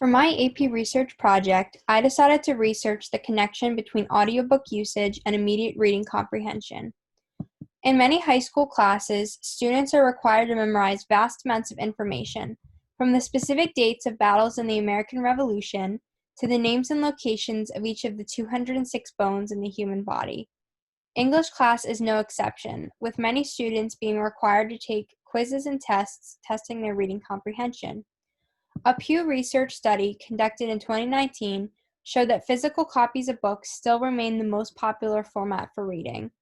For my AP research project, I decided to research the connection between audiobook usage and immediate reading comprehension. In many high school classes, students are required to memorize vast amounts of information, from the specific dates of battles in the American Revolution to the names and locations of each of the 206 bones in the human body. English class is no exception, with many students being required to take quizzes and tests testing their reading comprehension. A Pew Research study conducted in 2019 showed that physical copies of books still remain the most popular format for reading.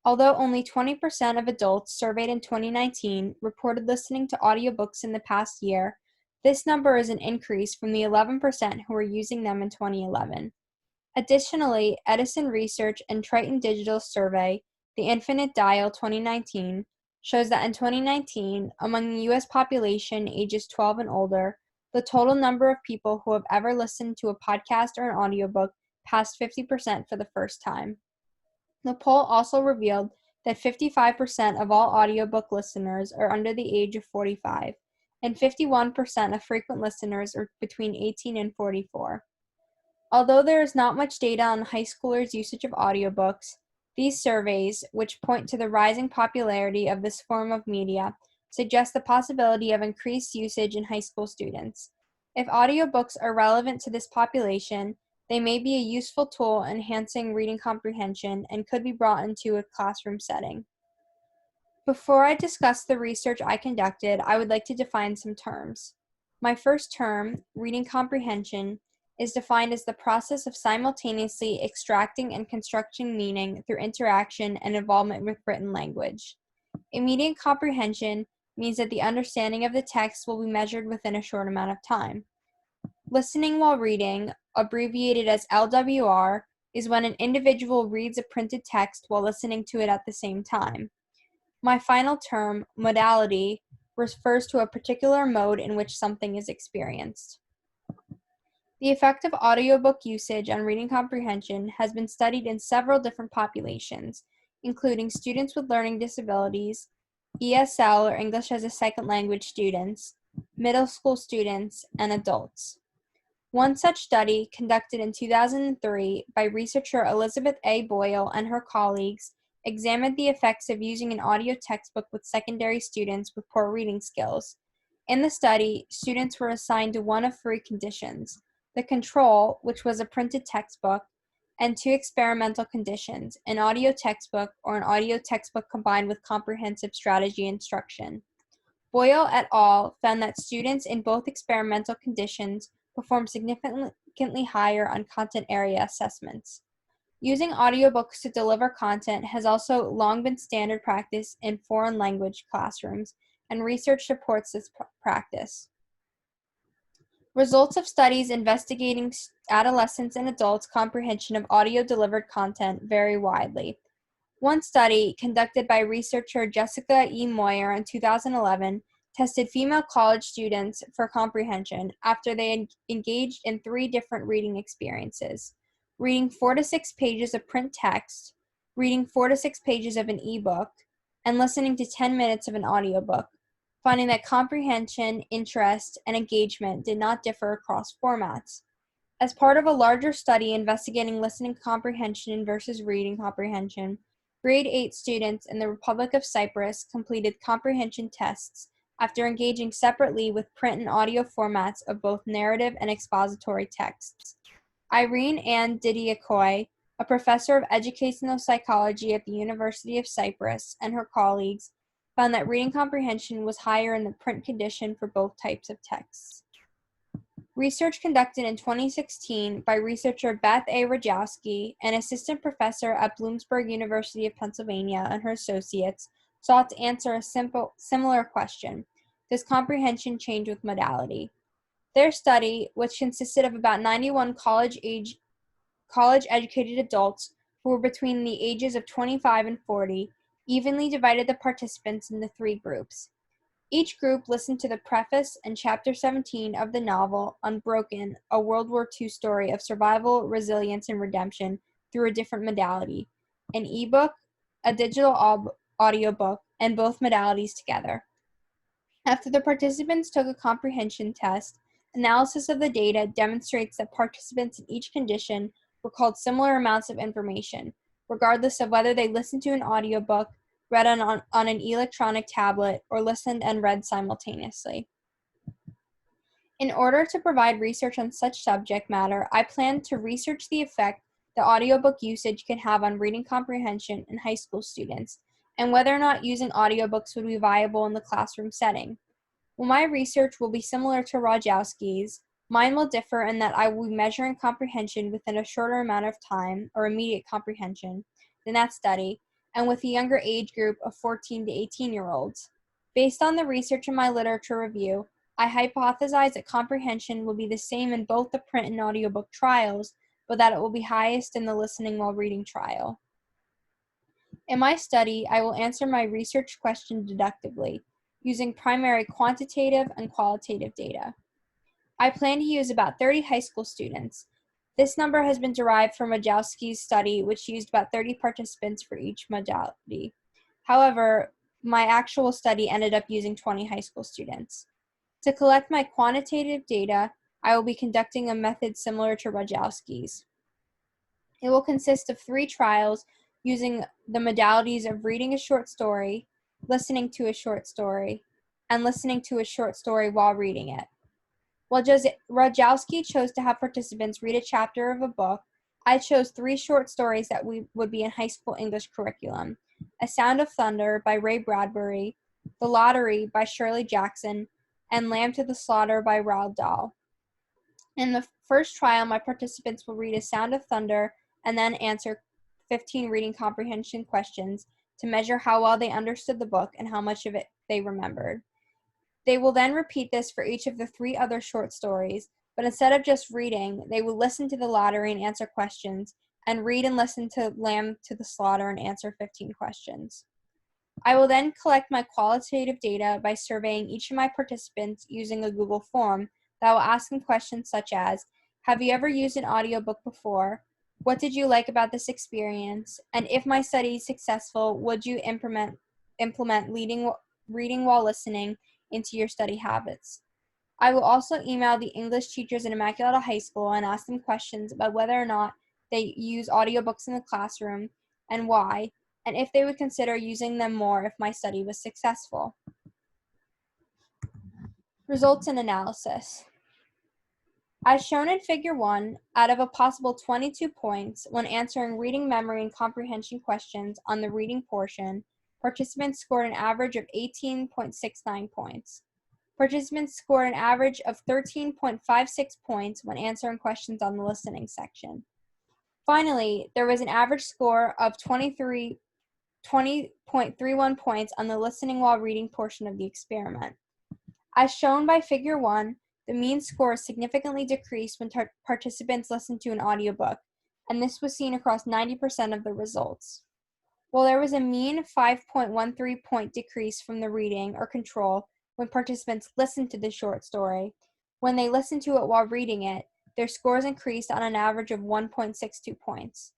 Although only 20% of adults surveyed in 2019 reported listening to audiobooks in the past year, this number is an increase from the 11% who were using them in 2011. Additionally, Edison Research and Triton Digital's survey, The Infinite Dial 2019, shows that in 2019, among the U.S. population ages 12 and older, the total number of people who have ever listened to a podcast or an audiobook passed 50% for the first time. The poll also revealed that 55% of all audiobook listeners are under the age of 45, and 51% of frequent listeners are between 18 and 44. Although there is not much data on high schoolers' usage of audiobooks, these surveys, which point to the rising popularity of this form of media, suggest the possibility of increased usage in high school students. If audiobooks are relevant to this population, they may be a useful tool enhancing reading comprehension and could be brought into a classroom setting. Before I discuss the research I conducted, I would like to define some terms. My first term, reading comprehension, is defined as the process of simultaneously extracting and constructing meaning through interaction and involvement with written language. Immediate comprehension means that the understanding of the text will be measured within a short amount of time. Listening while reading, abbreviated as LWR, is when an individual reads a printed text while listening to it at the same time. My final term, modality, refers to a particular mode in which something is experienced. The effect of audiobook usage on reading comprehension has been studied in several different populations, including students with learning disabilities, ESL or English as a Second Language students, middle school students, and adults. One such study, conducted in 2003 by researcher Elizabeth A. Boyle and her colleagues, examined the effects of using an audio textbook with secondary students with poor reading skills. In the study, students were assigned to one of three conditions: the control, which was a printed textbook, and two experimental conditions, an audio textbook or an audio textbook combined with comprehensive strategy instruction. Boyle et al. Found that students in both experimental conditions performed significantly higher on content area assessments. Using audiobooks to deliver content has also long been standard practice in foreign language classrooms, and research supports this practice. Results of studies investigating adolescents and adults' comprehension of audio-delivered content vary widely. One study, conducted by researcher Jessica E. Moyer in 2011, tested female college students for comprehension after they engaged in 3 different reading experiences: reading 4 to 6 pages of print text, reading 4 to 6 pages of an ebook, and listening to 10 minutes of an audiobook, finding that comprehension, interest, and engagement did not differ across formats. As part of a larger study investigating listening comprehension versus reading comprehension, grade 8 students in the Republic of Cyprus completed comprehension tests after engaging separately with print and audio formats of both narrative and expository texts. Irene Ann Didiakoy, a professor of educational psychology at the University of Cyprus, and her colleagues found that reading comprehension was higher in the print condition for both types of texts. Research conducted in 2016 by researcher Beth A. Rajowski, an assistant professor at Bloomsburg University of Pennsylvania, and her associates sought to answer a similar question: does comprehension change with modality? Their study, which consisted of about 91 college-educated adults who were between the ages of 25 and 40, evenly divided the participants into 3 groups. Each group listened to the preface and Chapter 17 of the novel Unbroken, a World War II story of survival, resilience, and redemption through a different modality: an ebook, a digital audiobook, and both modalities together. After the participants took a comprehension test, Analysis of the data demonstrates that participants in each condition recalled similar amounts of information, regardless of whether they listened to an audiobook, read on an electronic tablet, or listened and read simultaneously. In order to provide research on such subject matter, I plan to research the effect the audiobook usage can have on reading comprehension in high school students, and whether or not using audiobooks would be viable in the classroom setting. While my research will be similar to Rajkowski's, mine will differ in that I will be measuring comprehension within a shorter amount of time, or immediate comprehension, than that study, and with a younger age group of 14 to 18-year-olds. Based on the research in my literature review, I hypothesize that comprehension will be the same in both the print and audiobook trials, but that it will be highest in the listening while reading trial. In my study, I will answer my research question deductively, using primary quantitative and qualitative data. I plan to use about 30 high school students. This number has been derived from Rajkowski's study, which used about 30 participants for each modality. However, my actual study ended up using 20 high school students. To collect my quantitative data, I will be conducting a method similar to Rajkowski's. It will consist of 3 trials using the modalities of reading a short story, listening to a short story, and listening to a short story while reading it. While Rajkowski chose to have participants read a chapter of a book, I chose 3 short stories that would be in high school English curriculum: A Sound of Thunder by Ray Bradbury, The Lottery by Shirley Jackson, and Lamb to the Slaughter by Roald Dahl. In the first trial, my participants will read A Sound of Thunder and then answer 15 reading comprehension questions to measure how well they understood the book and how much of it they remembered. They will then repeat this for each of the 3 other short stories, but instead of just reading, they will listen to The Lottery and answer questions, and read and listen to Lamb to the Slaughter and answer 15 questions. I will then collect my qualitative data by surveying each of my participants using a Google form that will ask them questions such as, have you ever used an audiobook before? What did you like about this experience? And if my study is successful, would you implement reading while listening into your study habits? I will also email the English teachers in Immaculata High School and ask them questions about whether or not they use audiobooks in the classroom and why, and if they would consider using them more if my study was successful. Results and analysis. As shown in Figure 1, out of a possible 22 points when answering reading, memory, and comprehension questions on the reading portion, participants scored an average of 18.69 points. Participants scored an average of 13.56 points when answering questions on the listening section. Finally, there was an average score of 20.31 points on the listening while reading portion of the experiment. As shown by Figure 1, the mean score significantly decreased when participants listened to an audiobook, and this was seen across 90% of the results. While there was a mean 5.13 point decrease from the reading or control when participants listened to the short story, when they listened to it while reading it, their scores increased on an average of 1.62 points.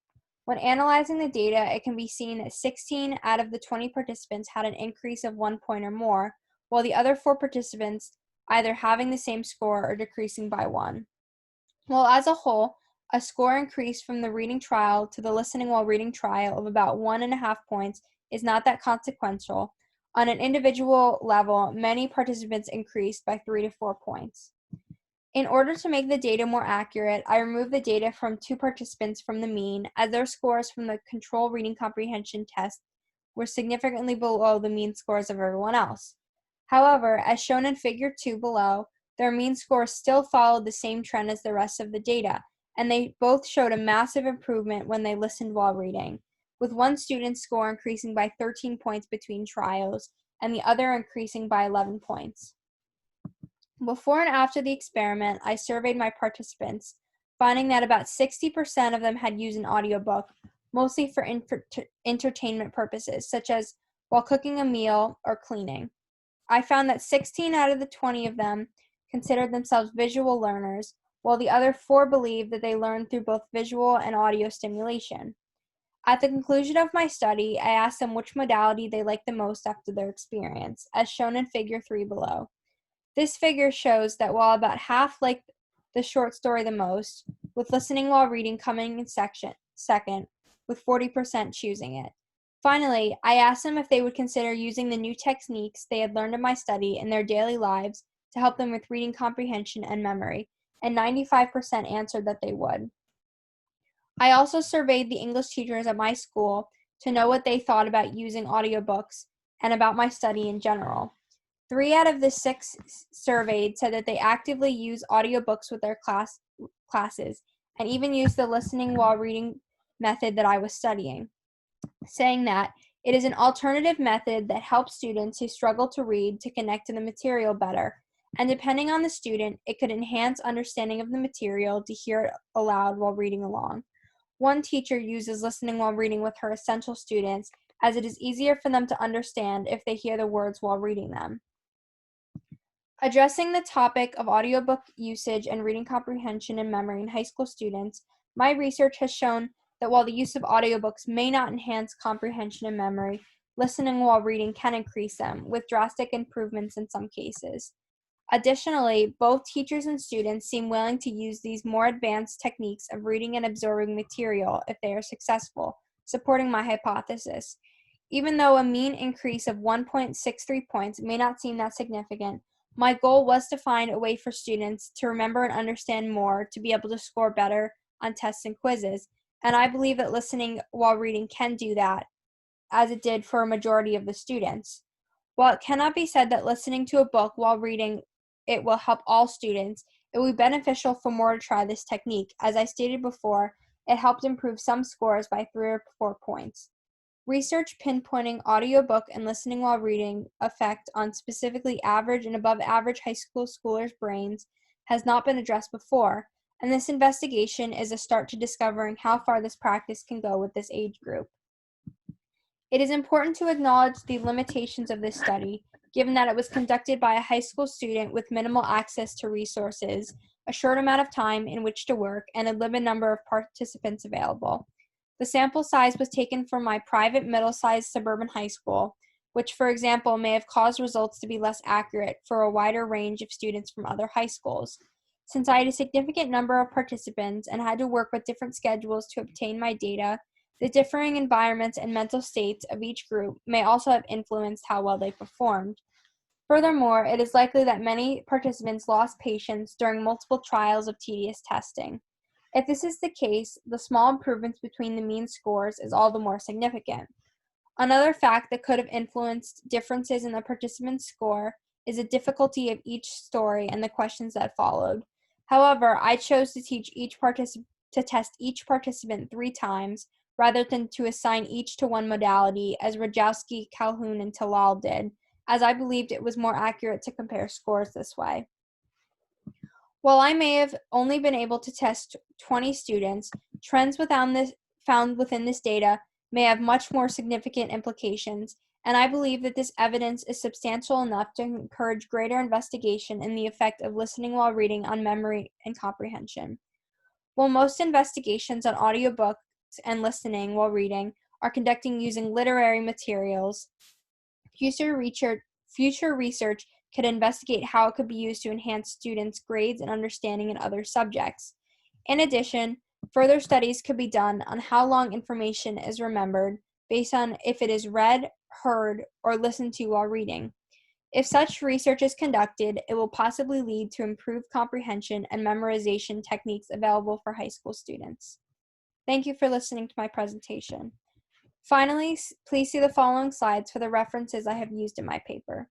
When analyzing the data, it can be seen that 16 out of the 20 participants had an increase of 1 point or more, while the other 4 participants either having the same score or decreasing by 1. While as a whole, a score increase from the reading trial to the listening while reading trial of about 1.5 points is not that consequential. On an individual level, many participants increased by 3 to 4 points. In order to make the data more accurate, I removed the data from 2 participants from the mean, as their scores from the control reading comprehension test were significantly below the mean scores of everyone else. However, as shown in Figure 2 below, their mean scores still followed the same trend as the rest of the data, and they both showed a massive improvement when they listened while reading, with one student's score increasing by 13 points between trials, and the other increasing by 11 points. Before and after the experiment, I surveyed my participants, finding that about 60% of them had used an audiobook, mostly for entertainment purposes, such as while cooking a meal or cleaning. I found that 16 out of the 20 of them considered themselves visual learners, while the other 4 believed that they learned through both visual and audio stimulation. At the conclusion of my study, I asked them which modality they liked the most after their experience, as shown in Figure 3 below. This figure shows that while about half like the short story the most, with listening while reading coming in second, with 40% choosing it. Finally, I asked them if they would consider using the new techniques they had learned in my study in their daily lives to help them with reading comprehension and memory, and 95% answered that they would. I also surveyed the English teachers at my school to know what they thought about using audiobooks and about my study in general. 3 out of the 6 surveyed said that they actively use audiobooks with their classes and even use the listening while reading method that I was studying, saying that it is an alternative method that helps students who struggle to read to connect to the material better, and depending on the student, it could enhance understanding of the material to hear it aloud while reading along. One teacher uses listening while reading with her essential students, as it is easier for them to understand if they hear the words while reading them. Addressing the topic of audiobook usage and reading comprehension and memory in high school students, my research has shown that while the use of audiobooks may not enhance comprehension and memory, listening while reading can increase them, with drastic improvements in some cases. Additionally, both teachers and students seem willing to use these more advanced techniques of reading and absorbing material if they are successful, supporting my hypothesis. Even though a mean increase of 1.63 points may not seem that significant, my goal was to find a way for students to remember and understand more to be able to score better on tests and quizzes, and I believe that listening while reading can do that, as it did for a majority of the students. While it cannot be said that listening to a book while reading it will help all students, it will be beneficial for more to try this technique. As I stated before, it helped improve some scores by 3 or 4 points. Research pinpointing audiobook and listening while reading effect on specifically average and above average high school scholars' brains has not been addressed before, and this investigation is a start to discovering how far this practice can go with this age group. It is important to acknowledge the limitations of this study, given that it was conducted by a high school student with minimal access to resources, a short amount of time in which to work, and a limited number of participants available. The sample size was taken from my private middle-sized suburban high school, which, for example, may have caused results to be less accurate for a wider range of students from other high schools. Since I had a significant number of participants and had to work with different schedules to obtain my data, the differing environments and mental states of each group may also have influenced how well they performed. Furthermore, it is likely that many participants lost patience during multiple trials of tedious testing. If this is the case, the small improvements between the mean scores is all the more significant. Another fact that could have influenced differences in the participant's score is the difficulty of each story and the questions that followed. However, I chose to test each participant 3 times rather than to assign each to one modality, as Rajowski, Calhoun, and Talal did, as I believed it was more accurate to compare scores this way. While I may have only been able to test 20 students, trends found within this data may have much more significant implications, and I believe that this evidence is substantial enough to encourage greater investigation in the effect of listening while reading on memory and comprehension. While most investigations on audiobooks and listening while reading are conducting using literary materials, future research could investigate how it could be used to enhance students' grades and understanding in other subjects. In addition, further studies could be done on how long information is remembered based on if it is read, heard, or listened to while reading. If such research is conducted, it will possibly lead to improved comprehension and memorization techniques available for high school students. Thank you for listening to my presentation. Finally, please see the following slides for the references I have used in my paper.